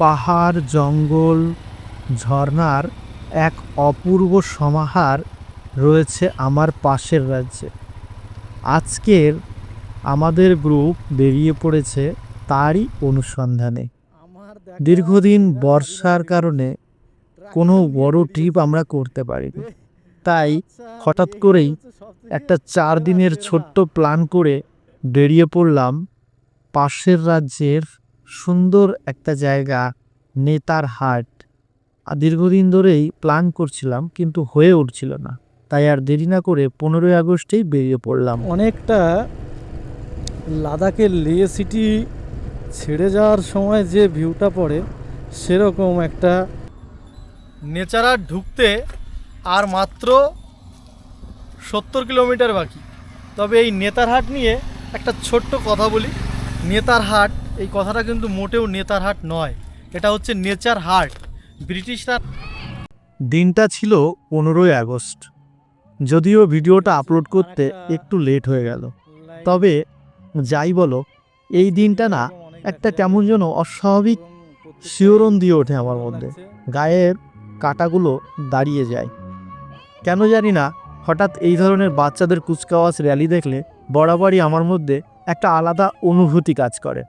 পাহাড়, জঙ্গল, ঝর্ণার এক অপূর্ব সমাহার রয়েছে আমার পাশের রাজ্যে। আজকের আমাদের গ্রুপ বেরিয়ে পড়েছে তারই অনুসন্ধানে। দীর্ঘদিন বর্ষার কারণে কোনো বড় ট্রিপ আমরা করতে পারিনি, তাই হঠাৎ করেই একটা 4 দিনের ছোট্ট প্ল্যান করে বেরিয়ে পড়লাম পাশের রাজ্যের সুন্দর একটা জায়গা নেতারহাট। দীর্ঘদিন ধরেই প্ল্যান করছিলাম, কিন্তু হয়ে উঠছিল না, তাই আর দেরি না করে 15ই আগস্টেই বেরিয়ে পড়লাম। অনেকটা লাদাখের লে সিটি ছেড়ে যাওয়ার সময় যে ভিউটা পড়ে সেরকম একটা নেচারার ঢুকতে আর মাত্র 70 কিলোমিটার বাকি। তবে এই নেতারহাট নিয়ে একটা ছোট্ট কথা বলি। নেতারহাট এই কথাটা কিন্তু মোটেও নেতারহাট নয়, এটা হচ্ছে নেচার হার্ট। ব্রিটিশরা দিনটা ছিল 15ই আগস্ট, যদিও ভিডিওটা আপলোড করতে একটু লেট হয়ে গেল। তবে যাই বলো, এই দিনটা না একটা কেমন যেন অস্বাভাবিক শিহরণ দিয়ে ওঠে আমার মধ্যে। গায়ের কাঁটাগুলো দাঁড়িয়ে যায়। কেন জানি না, হঠাৎ এই ধরনের বাচ্চাদের কুচকাওয়াজ র্যালি দেখলে বরাবরই আমার মধ্যে একটা আলাদা অনুভূতি কাজ করে।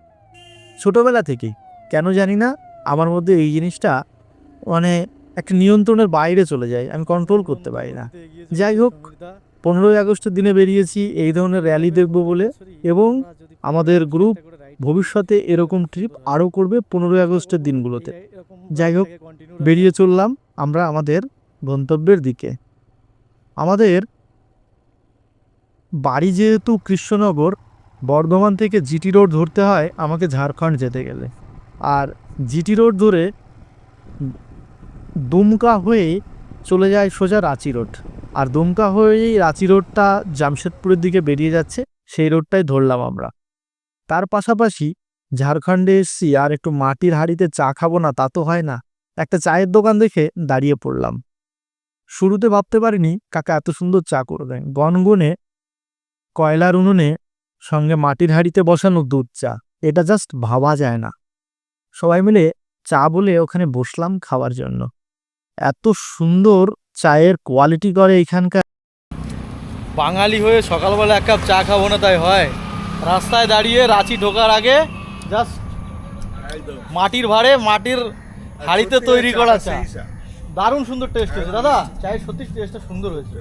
ছোটবেলা থেকেই কেন জানি না আমার মধ্যে এই জিনিসটা মানে একটা নিয়ন্ত্রণের বাইরে চলে যায়, আমি কন্ট্রোল করতে পারি না। যাই হোক, 15ই আগস্টের দিনে বেরিয়েছি এই ধরনের র্যালি দেখব বলে, এবং আমাদের গ্রুপ ভবিষ্যতে এরকম ট্রিপ আরও করবে 15ই আগস্টের দিনগুলোতে। যাই হোক, বেরিয়ে চললাম আমরা আমাদের গন্তব্যের দিকে। আমাদের বাড়ি যেহেতু কৃষ্ণনগর, বর্ধমান থেকে জিটি রোড ধরতে হয় আমাকে ঝাড়খণ্ড যেতে গেলে। আর জিটি রোড ধরে দুমকা হয়ে চলে যায় সোজা রাঁচি রোড। আর দুমকা হয়েই রাঁচি রোডটা জামশেদপুরের দিকে বেরিয়ে যাচ্ছে, সেই রোডটাই ধরলাম আমরা। তার পাশাপাশি ঝাড়খণ্ডে এসছি, আর একটু মাটির হাঁড়িতে চা খাবো না তা তো হয় না। একটা চায়ের দোকান দেখে দাঁড়িয়ে পড়লাম। শুরুতে ভাবতে পারিনি কাকা এত সুন্দর চা করবেন। গনগনে কয়লার উনুনে সঙ্গে মাটির হাঁড়িতে বসানো দুধ চা, এটা জাস্ট ভাবা যায় না। সবাই মিলে চা বলে ওখানে বসলাম খাওয়ার জন্য। এত সুন্দর চায়ের কোয়ালিটি করে এখানকার। বাঙালি হয়ে সকালবেলা এক কাপ চা খাবো না তাই হয়? রাস্তায় দাঁড়িয়ে রাঁচি ঢোকার আগে জাস্ট মাটির ভাঁড়ে মাটির হাঁড়িতে তৈরি করা চা, দারুণ সুন্দর টেস্ট হয়েছে দাদা। চায়ের সত্যি টেস্টটা সুন্দর হয়েছে।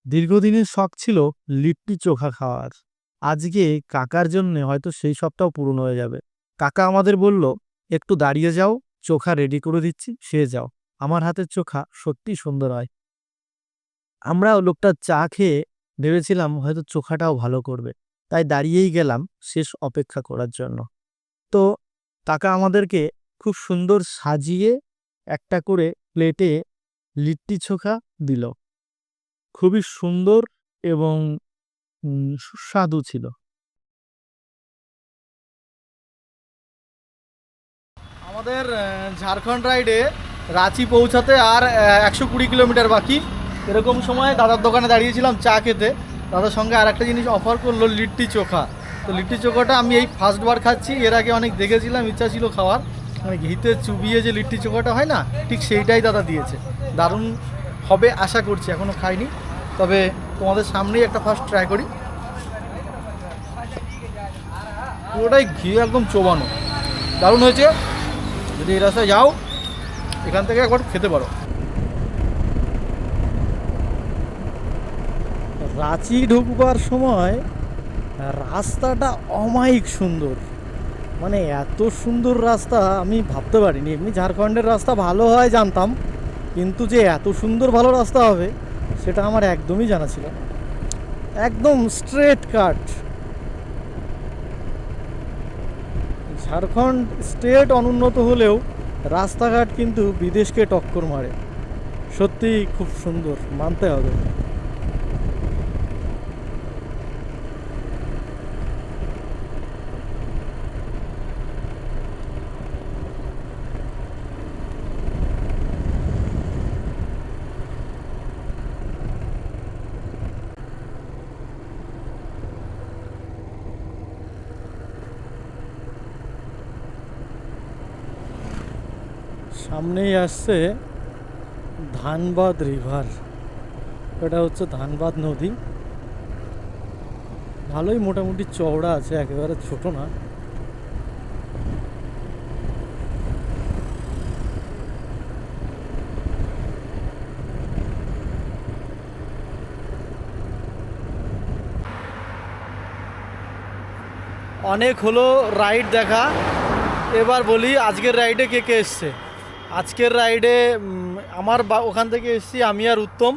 দীর্ঘদিনের শখ ছিল লিট্টি চোখা খাওয়ার। আজকে কাকার জন্য হয়তো সেই শখটাও পূরণ হয়ে যাবে। কাকা আমাদের বলল, একটু দাঁড়িয়ে যাও, চোখা রেডি করে দিচ্ছি, সে যাও। আমার হাতের চোখা সত্যি সুন্দর হয়। আমরাও লোকটার চা খেয়ে ভেবেছিলাম হয়তো চোখাটাও ভালো করবে, তাই দাঁড়িয়েই গেলাম শেষ অপেক্ষা করার জন্য। তো কাকা আমাদেরকে খুব সুন্দর সাজিয়ে একটা করে প্লেটে লিট্টি চোখা দিল। খুবই সুন্দর এবং সুস্বাদু ছিল। আমাদের ঝাড়খণ্ড রাইডে রাঁচি পৌঁছাতে আর 120 কিলোমিটার বাকি। এরকম সময় দাদার দোকানে দাঁড়িয়েছিলাম চা খেতে। দাদার সঙ্গে আর একটা জিনিস অফার করলো, লিট্টি চোখা। তো লিট্টি চোখাটা আমি এই ফার্স্টবার খাচ্ছি, এর আগে অনেক দেখেছিলাম, ইচ্ছা ছিল খাওয়ার। মানে ঘিতে চুবিয়ে যে লিট্টি চোখাটা হয় না, ঠিক সেইটাই দাদা দিয়েছে। দারুণ হবে আশা করছি, এখনও খাইনি, তবে তোমাদের সামনেই একটা ফার্স্ট ট্রাই করি। পুরোটাই ঘি একদম চোবানো, দারুণ হয়েছে। যদি এই রাস্তায় যাও এখান থেকে একবার খেতে পারো। রাঁচি ঢুকবার সময় রাস্তাটা অমায়িক সুন্দর, মানে এত সুন্দর রাস্তা আমি ভাবতে পারিনি। এমনি ঝাড়খণ্ডের রাস্তা ভালো হয় জানতাম, কিন্তু যে এত সুন্দর ভালো রাস্তা হবে সেটা আমার একদমই জানা ছিল না। একদম স্ট্রেট কাট। ঝাড়খণ্ড স্টেট অনুন্নত হলেও রাস্তাঘাট কিন্তু বিদেশকে টক্কর মারে। সত্যি খুব সুন্দর, মানতে হবে। সামনেই আসছে ধানবাদ রিভার, এটা হচ্ছে ধানবাদ নদী। ভালোই মোটামুটি চওড়া আছে, একেবারে ছোট না। অনেক হলো রাইড দেখা, এবার বলি আজকের রাইডে কে কে এসছে। আজকের রাইডে আমার ওখান থেকে এসছি আমি আর উত্তম,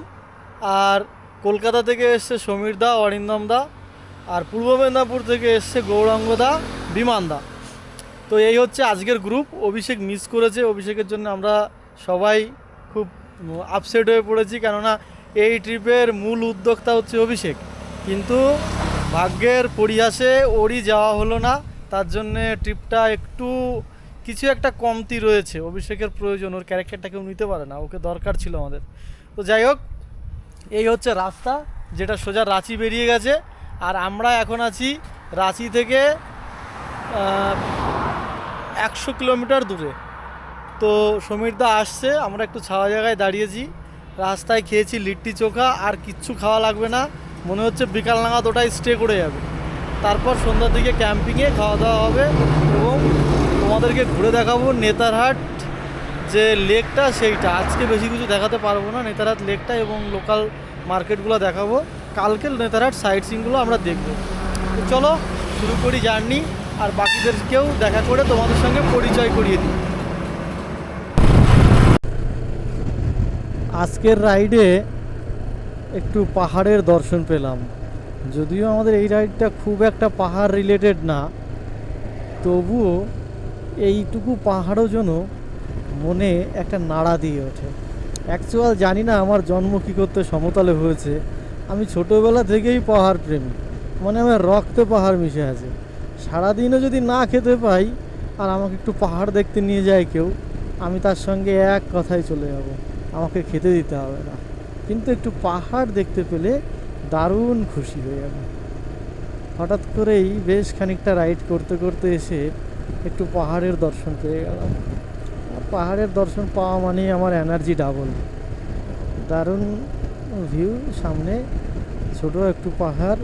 আর কলকাতা থেকে এসছে সমীর দা, অরিন্দম দা, আর পূর্ব মেদিনীপুর থেকে এসছে গৌরাঙ্গ দা, বিমান দা। তো এই হচ্ছে আজকের গ্রুপ। অভিষেক মিস করেছে, অভিষেকের জন্য আমরা সবাই খুব আপসেট হয়ে পড়েছি, কেননা এই ট্রিপের মূল উদ্যোক্তা হচ্ছে অভিষেক, কিন্তু ভাগ্যের পরিহাসে ওরই যাওয়া হলো না। তার জন্যে ট্রিপটা একটু কিছু একটা কমতি রয়েছে। অভিষেকের প্রয়োজন, ওর ক্যারেক্টারটা কেউ নিতে পারে না, ওকে দরকার ছিল আমাদের। তো যাই হোক, এই হচ্ছে রাস্তা যেটা সোজা রাঁচি বেরিয়ে গেছে, আর আমরা এখন আছি রাঁচি থেকে 100 কিলোমিটার দূরে। তো সমীরদা আসছে, আমরা একটু ছাওয়া জায়গায় দাঁড়িয়েছি, রাস্তায় খেয়েছি লিট্টি চোখা, আর কিচ্ছু খাওয়া লাগবে না, মনে হচ্ছে বিকাল নাগাদ ওটাই স্টে করে যাবে। তারপর সন্ধ্যার দিকে ক্যাম্পিংয়ে খাওয়া দাওয়া হবে, এবং তোমাদেরকে ঘুরে দেখাবো নেতারহাট যে লেকটা, সেইটা। আজকে বেশি কিছু দেখাতে পারবো না, নেতারহাট লেকটা এবং লোকাল মার্কেটগুলো দেখাবো। কালকে নেতারহাট সাইট সিনগুলো আমরা দেখবো। তো চলো শুরু করি জার্নি, আর বাকিদেরকেও দেখা করে তোমাদের সঙ্গে পরিচয় করিয়ে দিই। আজকের রাইডে একটু পাহাড়ের দর্শন পেলাম। যদিও আমাদের এই রাইডটা খুব একটা পাহাড় রিলেটেড না, তবুও এইটুকু পাহাড়ও যেন মনে একটা নাড়া দিয়ে ওঠে। অ্যাকচুয়াল জানি না আমার জন্ম কী করতে সমতলে হয়েছে, আমি ছোটোবেলা থেকেই পাহাড় প্রেমী, মানে আমার রক্তে পাহাড় মিশে আছে। সারাদিনও যদি না খেতে পাই আর আমাকে একটু পাহাড় দেখতে নিয়ে যায় কেউ, আমি তার সঙ্গে এক কথায় চলে যাব, আমাকে খেতে দিতে হবে না, কিন্তু একটু পাহাড় দেখতে পেলে দারুণ খুশি হয়ে যাবে। হঠাৎ করেই বেশ খানিকটা রাইড করতে করতে এসে একটু পাহাড়ের দর্শন পেয়ে গেলাম। আর পাহাড়ের দর্শন পাওয়া মানেই আমার এনার্জি ডাবল। দারুণ ভিউ, সামনে ছোট একটু পাহাড়।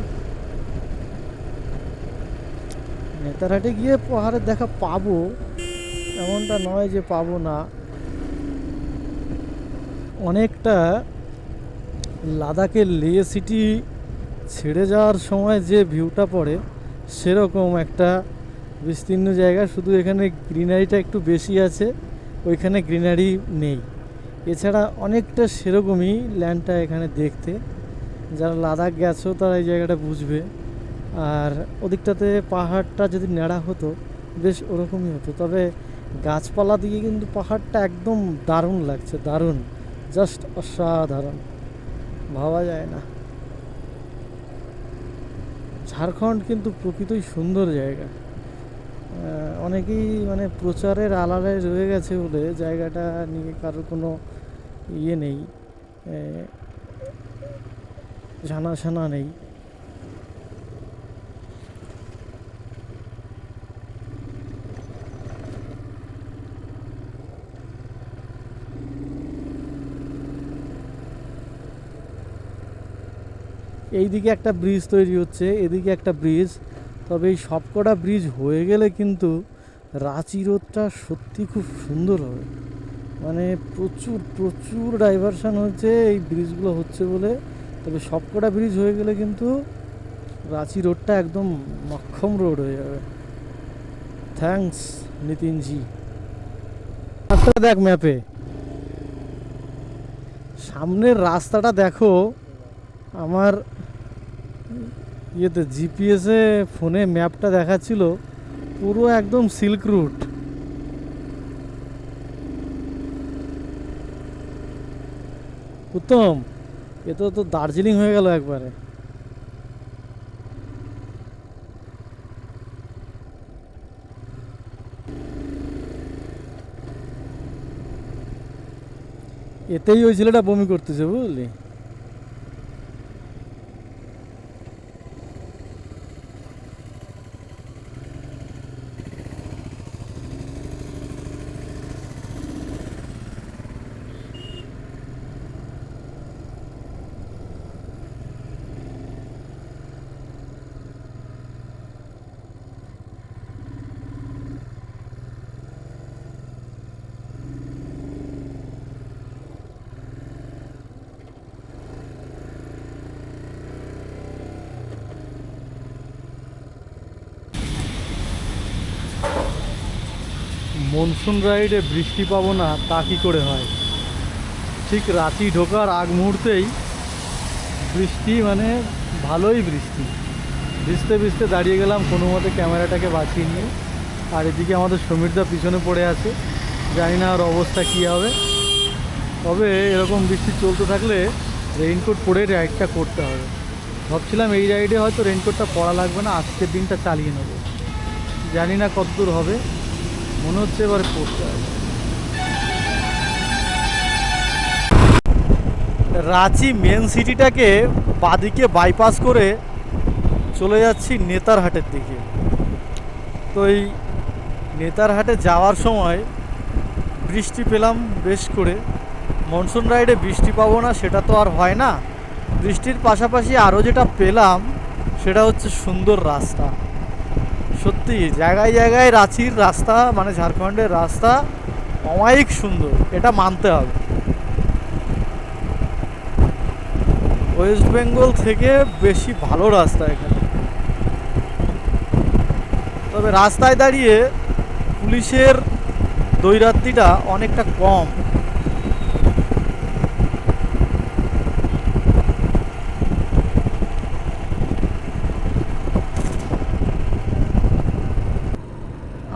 নেতারহাটে গিয়ে পাহাড়ের দেখা পাবো এমনটা নয় যে পাবো না। অনেকটা লাদাখের লে সিটি ছেড়ে যাওয়ার সময় যে ভিউটা পড়ে সেরকম একটা বিস্তীর্ণ জায়গা, শুধু এখানে গ্রিনারিটা একটু বেশি আছে, ওইখানে গ্রিনারি নেই। এছাড়া অনেকটা সেরকমই ল্যান্ডটা এখানে দেখতে। যারা লাদাখ গেছো তারা এই জায়গাটা বুঝবে। আর ওদিকটাতে পাহাড়টা যদি ন্যাড়া হতো বেশ ওরকমই হতো, তবে গাছপালা দিয়ে কিন্তু পাহাড়টা একদম দারুণ লাগছে, দারুণ, জাস্ট অসাধারণ, ভাবা যায় না। ঝাড়খণ্ড কিন্তু প্রকৃতই সুন্দর জায়গা। অনেকেই মানে প্রচারের আড়ালে রয়ে গেছে বলে জায়গাটা নিয়ে কারোর কোনো ইয়ে নেই, জানাশোনা নেই। এইদিকে একটা ব্রিজ তৈরি হচ্ছে, এদিকে একটা ব্রিজ, তবে এই সবকটা ব্রিজ হয়ে গেলে কিন্তু রাঁচি রোডটা সত্যি খুব সুন্দর হবে। মানে প্রচুর প্রচুর ডাইভারশন হচ্ছে এই ব্রিজগুলো হচ্ছে বলে। তবে সবকটা ব্রিজ হয়ে গেলে কিন্তু রাঁচি রোডটা একদম মক্ষম রোড হয়ে যাবে। থ্যাঙ্কস নিতিনজি। রাস্তাটা দেখ ম্যাপে, সামনের রাস্তাটা দেখো। আমার ইয়েতে জিপিএসে ফোনে ম্যাপটা দেখাচ্ছিল পুরো একদম সিল্ক রুট। উত্তম, এ তো দার্জিলিং হয়ে গেল একবারে। এতেই ওই ছেলেটা বমি করতেছে, বুঝলি। মনসুন রাইডে বৃষ্টি পাবো না তা কী করে হয়। ঠিক রাঁচি ঢোকার আগ মুহূর্তেই বৃষ্টি, মানে ভালোই বৃষ্টি। ভিজতে ভিজতে দাঁড়িয়ে গেলাম কোনো মতে ক্যামেরাটাকে বাঁচিয়ে নিয়ে। আর এদিকে আমাদের সমীরদা পিছনে পড়ে আছে, জানি না আর অবস্থা কী হবে। তবে এরকম বৃষ্টি চলতে থাকলে রেইনকোট পরে রাইডটা করতে হবে। ভাবছিলাম এই রাইডে হয়তো রেইনকোটটা পরা লাগবে না, আজকের দিনটা চালিয়ে নেব। জানি না কতদূর হবে, মনে হচ্ছে এবারে পড়তে হবে। রাঁচি মেন সিটিটাকে বাদিকে বাইপাস করে চলে যাচ্ছি নেতারহাটের দিকে। তো এই নেতারহাটে যাওয়ার সময় বৃষ্টি পেলাম বেশ করে। মনসুন রাইডে বৃষ্টি পাবো না সেটা তো আর হয় না, বৃষ্টির পাশাপাশি আরও যেটা পেলাম সেটা হচ্ছে সুন্দর রাস্তা। সত্যি জায়গায় জায়গায় রাঁচির রাস্তা, মানে ঝাড়খণ্ডের রাস্তা অমায়িক সুন্দর, এটা মানতে হবে। ওয়েস্ট বেঙ্গল থেকে বেশি ভালো রাস্তা এখানে। তবে রাস্তায় দাঁড়িয়ে পুলিশের দৈরাত্রিটা অনেকটা কম।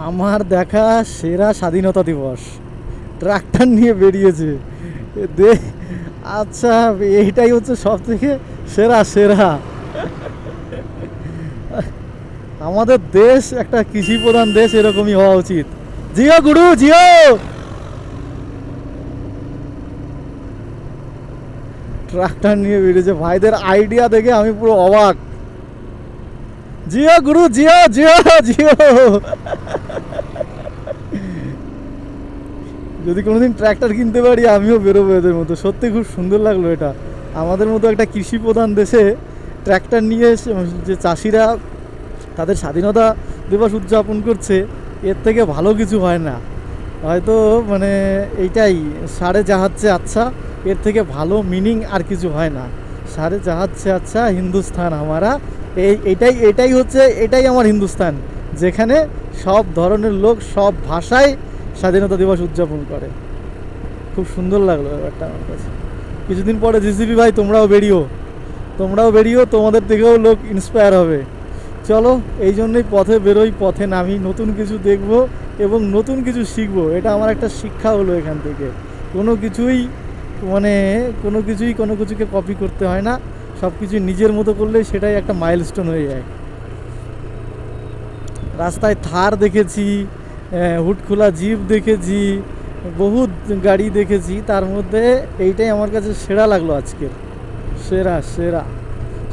আমার দেখা সেরা স্বাধীনতা দিবস, ট্রাক্টর নিয়ে বেরিয়েছে। আচ্ছা, এইটাই হচ্ছে সব থেকে সেরা সেরা। আমাদের দেশ একটা কৃষি প্রধান দেশ, এরকমই হওয়া উচিত। জিও গুরু জিও। ট্রাক্টর নিয়ে বেরিয়েছে, ভাইদের আইডিয়া দেখে আমি পুরো অবাক। জিও গুরু জিও জিও জিও। যদি কোনোদিন ট্র্যাক্টর কিনতে পারি আমিও বেরোবো এদের মতো। সত্যি খুব সুন্দর লাগলো এটা। আমাদের মতো একটা কৃষি প্রধান দেশে ট্র্যাক্টর নিয়ে যে চাষিরা তাদের স্বাধীনতা দিবস উদযাপন করছে, এর থেকে ভালো কিছু হয় না হয়তো। মানে এইটাই সারে জাহাচ্ছে আচ্ছা, এর থেকে ভালো মিনিং আর কিছু হয় না। সারে জাহাচ্ছে আচ্ছা হিন্দুস্তান আমারা, এটাই হচ্ছে, এটাই আমার হিন্দুস্তান, যেখানে সব ধরনের লোক সব ভাষায় স্বাধীনতা দিবস উদযাপন করে। খুব সুন্দর লাগলো ব্যাপারটা আমার কাছে। কিছুদিন পরে জিসিপি ভাই তোমরাও বেরিও, তোমাদের থেকেও লোক ইন্সপায়ার হবে। চলো, এই জন্যই পথে বেরোই, পথে নামি, নতুন কিছু দেখব এবং নতুন কিছু শিখবো। এটা আমার একটা শিক্ষা হলো এখান থেকে। কোনো কিছুই কোনো কিছুকে কপি করতে হয় না, সব কিছু নিজের মতো করলেই সেটাই একটা মাইলস্টোন হয়ে যায়। রাস্তায় থার দেখেছি, হুডখোলা জিপ দেখেছি, বহুত গাড়ি দেখেছি, তার মধ্যে এইটাই আমার কাছে সেরা লাগলো আজকের, সেরা।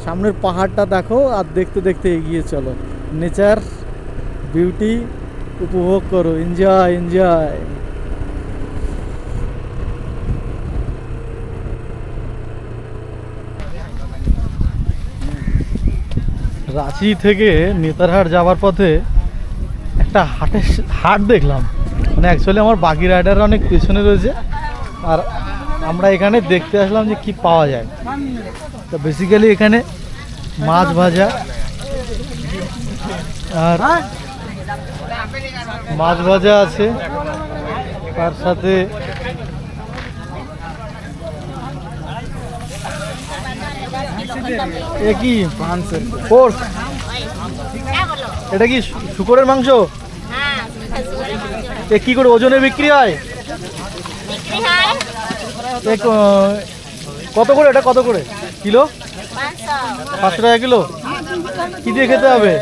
সামনের পাহাড়টা দেখো আর দেখতে দেখতে এগিয়ে চলো, নেচার বিউটি উপভোগ করো, এনজয়। রাঁচি থেকে নেতারহাট যাওয়ার পথে একটা হাট দেখলাম। মানে অ্যাকচুয়ালি আমার বাকি রাইডাররা অনেক পেছনে রয়েছে, আর আমরা এখানে দেখতে আসলাম যে কি পাওয়া যায়। তো বেসিক্যালি এখানে মাছ ভাজা আর আছে, তার সাথে কি পোর্ক, এটা কি শুকরের মাংস? এ কি করে ওজনে বিক্রি হয়? কত করে এটা, কত করে কিলো? 500 টাকা কিলো। কি দিয়ে খেতে হবে?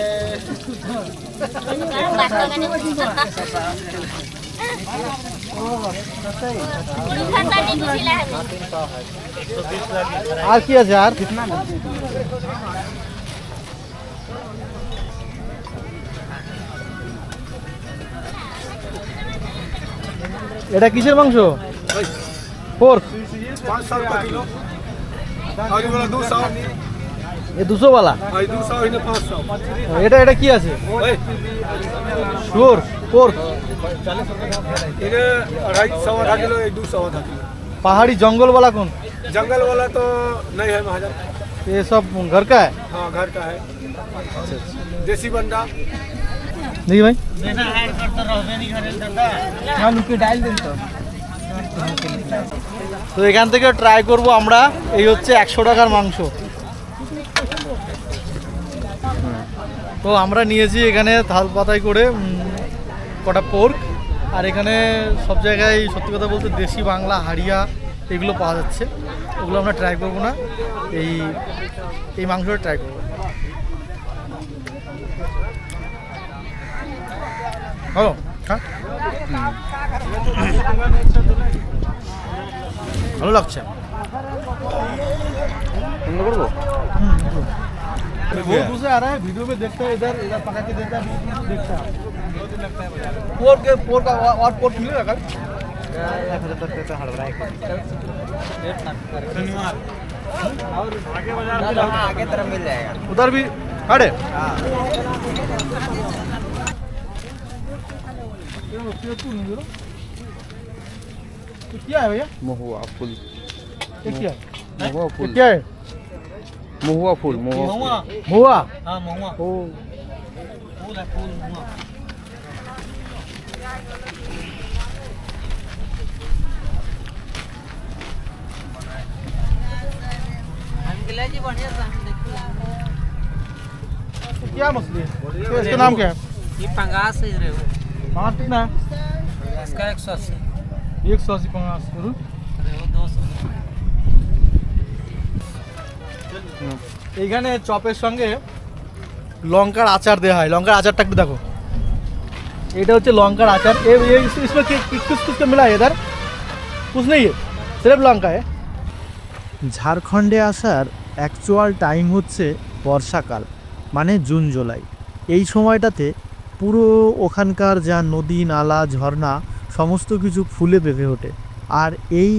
আর কি আছে? আর এটা কিসের মাংস? পোর্ক। 500 रुपये किलो और ये वाला 200 এ 200 वाला, और 200 इन्हें 500 এটা কি আছে? শুয়োর পোর্ক, इन्हें 250 आधा किलो, 200 आधा किलो। पहाड़ी जंगल वाला कौन? जंगल वाला तो नहीं है महाजन, ये सब घर का है? हाँ घर का है, देसी बंडा। দেখি ভাই তো এখান থেকে ট্রাই করব আমরা। এই হচ্ছে 100 টাকার মাংস। তো আমরা নিয়েছি এখানে থাল পাতায় করে কটা পোর্ক, আর এখানে সব জায়গায় সত্যি কথা বলতে দেশি বাংলা হাড়িয়া এগুলো পাওয়া যাচ্ছে। ওগুলো আমরা ট্রাই করবো না, এই মাংসটা ট্রাই করবো। হ্যালো, হ্যাঁ ভালো লাগছে। করবো बहुत दूसरे आ रहा है, वीडियो में देखते हैं, इधर इधर पका के देता है, देखता है पोर्क और पोर्क मिलेगा कल आगे तरफ मिल जाएगा। उधर भी अरे क्या है भैया? महुआ फूल, ये क्या है? महुआ ये फूल, क्या है? महुआ फूल, महुआ महुआ। हाँ महुआ। ओ फूल है, फूल महुआ। क्या मछली है? इसका नाम क्या है? ये पंगास है रे वो। पाँच कितना है? इसका 180। 180 पाँच करूँ। अरे वो 200। এইখানে চপের সঙ্গে লঙ্কার আচার দেওয়া হয়। লঙ্কার আচারটা একটু দেখো, এটা হচ্ছে লঙ্কার আচার। इसमें किस किस का मिला है इधर? कुछ नहीं है, सिर्फ लंका है। ঝাড়খণ্ডে আসার অ্যাকচুয়াল টাইম হচ্ছে বর্ষাকাল, মানে জুন জুলাই। এই সময়টাতে পুরো ওখানকার যা নদী নালা ঝর্ণা সমস্ত কিছু ফুলে পেঁপে ওঠে। আর এই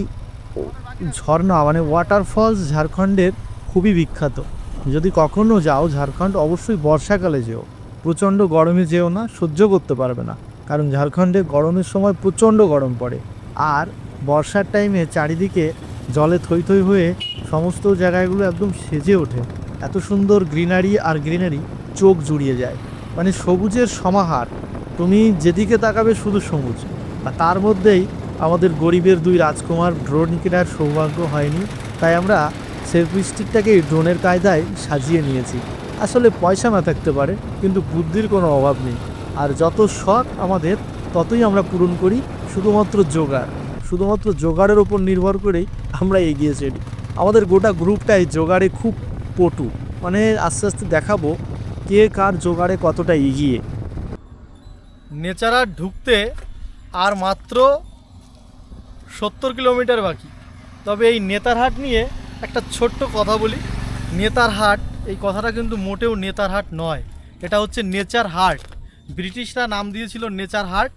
ঝর্ণা মানে ওয়াটারফলস ঝাড়খণ্ডের খুবই বিখ্যাত। যদি কখনো যাও ঝাড়খণ্ড, অবশ্যই বর্ষাকালে যেও। প্রচণ্ড গরমে যেও না, সহ্য করতে পারবে না, কারণ ঝাড়খণ্ডে গরমের সময় প্রচণ্ড গরম পড়ে। আর বর্ষার টাইমে চারিদিকে জলে থই থই হয়ে সমস্ত জায়গাগুলো একদম সেজে ওঠে। এত সুন্দর গ্রিনারি আর গ্রিনারি চোখ জুড়িয়ে যায়, মানে সবুজের সমাহার। তুমি যেদিকে তাকাবে শুধু সবুজ। আর তার মধ্যেই আমাদের গরিবের দুই রাজকুমার ড্রোন কেনার সৌভাগ্য হয়নি, তাই আমরা সেলফি স্টিকটাকে ড্রোনের কায়দায় সাজিয়ে নিয়েছি। আসলে পয়সা না থাকতে পারে, কিন্তু বুদ্ধির কোনো অভাব নেই। আর যত শখ আমাদের ততই আমরা পূরণ করি, শুধুমাত্র জোগাড়ের ওপর নির্ভর করেই আমরা এগিয়ে চলি। আমাদের গোটা গ্রুপটাই জোগাড়ে খুব পটু, মানে আস্তে আস্তে দেখাবো কে কার জোগাড়ে কতটা এগিয়ে। নেচারা ঢুকতে আর মাত্র 70 কিলোমিটার বাকি। তবে এই নেতারহাট নিয়ে একটা ছোট্ট কথা বলি। নেতারহাট, এই কথাটা কিন্তু মোটেও নেতারহাট নয়, এটা হচ্ছে নেচার হার্ট। ব্রিটিশরা নাম দিয়েছিল নেচার হার্ট,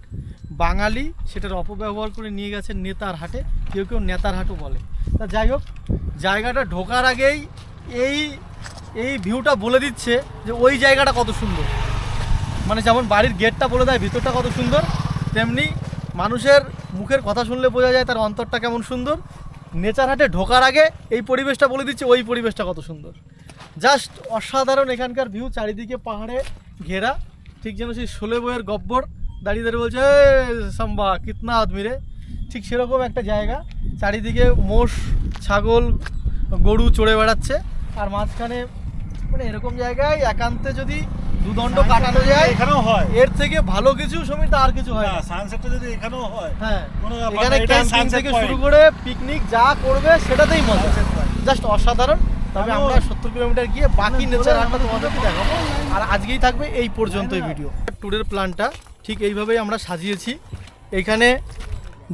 বাঙালি সেটার অপব্যবহার করে নিয়ে গেছে নেতার হাটে, কেউ কেউ নেতার হাটও বলে। তা যাই হোক, জায়গাটা ঢোকার আগেই এই ভিউটা বলে দিচ্ছে যে ওই জায়গাটা কত সুন্দর। মানে যেমন বাড়ির গেটটা বলে দেয় ভিতরটা কত সুন্দর, তেমনি মানুষের মুখের কথা শুনলে বোঝা যায় তার অন্তরটা কেমন সুন্দর। নেচার হাটে ঢোকার আগে এই পরিবেশটা বলে দিচ্ছে ওই পরিবেশটা কত সুন্দর। জাস্ট অসাধারণ এখানকার ভিউ, চারিদিকে পাহাড়ে ঘেরা, ঠিক যেন সেই 16 বইয়ের গব্বর দাঁড়িয়ে দাঁড়িয়ে বলছে সাম্বা কিতনা আদমি রে, ঠিক সেরকম একটা জায়গা। চারিদিকে মোষ ছাগল গরু চড়ে বেড়াচ্ছে, আর মাঝখানে মানে এরকম জায়গায় একান্তে যদি দুদণ্ড কাটানো যায়, এখানেও হয়। এর থেকে ভালো কিছু সময় আর কিছু হয় না। সানসেটটা যদি এখানেও হয়, হ্যাঁ, কোনো ব্যাপার এখানে না, এটাই ক্যাম্পিং sunset থেকে point। শুরু করে পিকনিক যা করবে সেটাতেই মজা, জাস্ট অসাধারণ। তবে আমরা 70 কিলোমিটার গিয়ে বাকি নেচার হাটটা তোমাদেরকে দেখাবো। আর আজকেই থাকবে এই পর্যন্তই ভিডিও। ট্যুরের প্ল্যানটা ঠিক এইভাবেই আমরা সাজিয়েছি। এখানে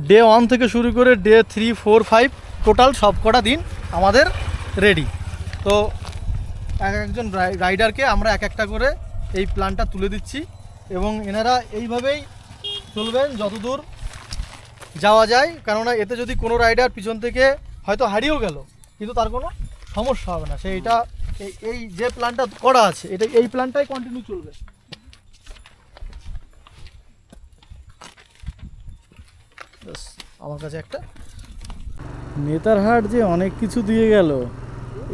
ডে 1 থেকে শুরু করে ডে 3, 4, 5 টোটাল সব কটা দিন আমাদের রেডি। তো একজন রাইডারকে আমরা এক একটা করে এই প্ল্যানটা তুলে দিচ্ছি, এবং এনারা এইভাবেই চলবেন যতদূর যাওয়া যায়। কেননা এতে যদি কোনো রাইডার পিছন থেকে হয়তো হারিয়েও গেল, কিন্তু তার কোনো সমস্যা হবে না। এটা এই যে প্ল্যানটা করা আছে, এই প্ল্যানটাই কন্টিনিউ চলবে। আমার কাছে একটা নেতারহাট যে অনেক কিছু দিয়ে গেল,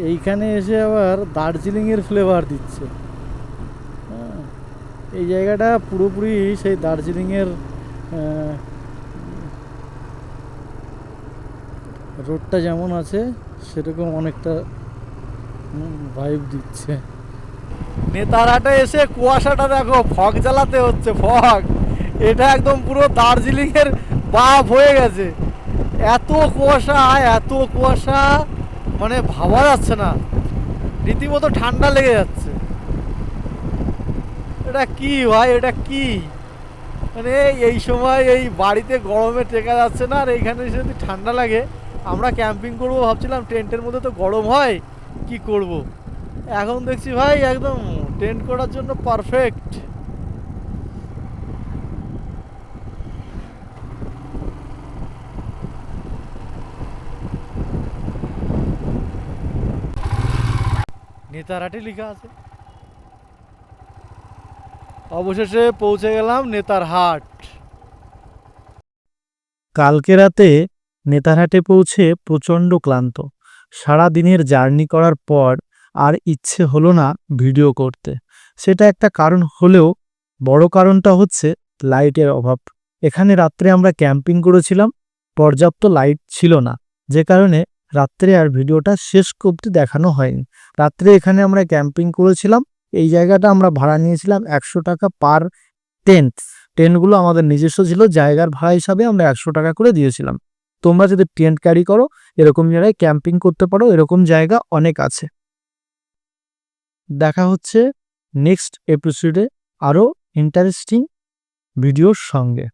এইখানে এসে আবার দার্জিলিংয়ের ফ্লেভার দিচ্ছে। এই জায়গাটা পুরোপুরি সেই দার্জিলিংয়ের রোডটা যেমন আছে সেরকম অনেকটা ভাইব দিচ্ছে। নেতারহাটে এসে কুয়াশাটা দেখো, ফগ জ্বালাতে হচ্ছে, ফগ। এটা একদম পুরো দার্জিলিংয়ের বাপ হয়ে গেছে। এত কুয়াশা মানে ভাবা যাচ্ছে না, রীতিমতো ঠান্ডা লেগে যাচ্ছে। এটা কি ভাই, এটা কি মানে এই সময় এই বাড়িতে গরমে টেকা যাচ্ছে না, আর এইখানে যদি ঠান্ডা লাগে। আমরা ক্যাম্পিং করব ভাবছিলাম, টেন্টের মধ্যে তো গরম হয়, কি করব। এখন দেখছি ভাই একদম টেন্ট করার জন্য পারফেক্ট। নেতারহাটে লেখা আছে। অবশেষে পৌঁছে গেলাম নেতারহাট। কালকে রাতে নেতারহাটে পৌঁছে প্রচণ্ড ক্লান্ত। সারা দিনের জার্নি করার পর আর ইচ্ছে হলো না ভিডিও করতে। সেটা একটা কারণ হলেও বড় কারণটা হচ্ছে লাইটের অভাব। এখানে রাত্রে আমরা ক্যাম্পিং করেছিলাম, পর্যাপ্ত লাইট ছিল না, যে কারণে রাত্রে আর ভিডিওটা শেষ করতে দেখানো হয়নি। রাত্রে এখানে আমরা ক্যাম্পিং করেছিলাম। এই জায়গাটা আমরা ভাড়া নিয়েছিলাম 100 টাকা পার টেন্ট। টেন্টগুলো আমাদের নিজস্ব ছিল, জায়গার ভাড়া হিসাবে আমরা 100 টাকা করে দিয়েছিলাম। তোমরা যদি টেন্ট ক্যারি করো, এরকম জায়গায় ক্যাম্পিং করতে পারো, এরকম জায়গা অনেক আছে। দেখা হচ্ছে নেক্সট এপিসোডে আরও ইন্টারেস্টিং ভিডিওর সঙ্গে।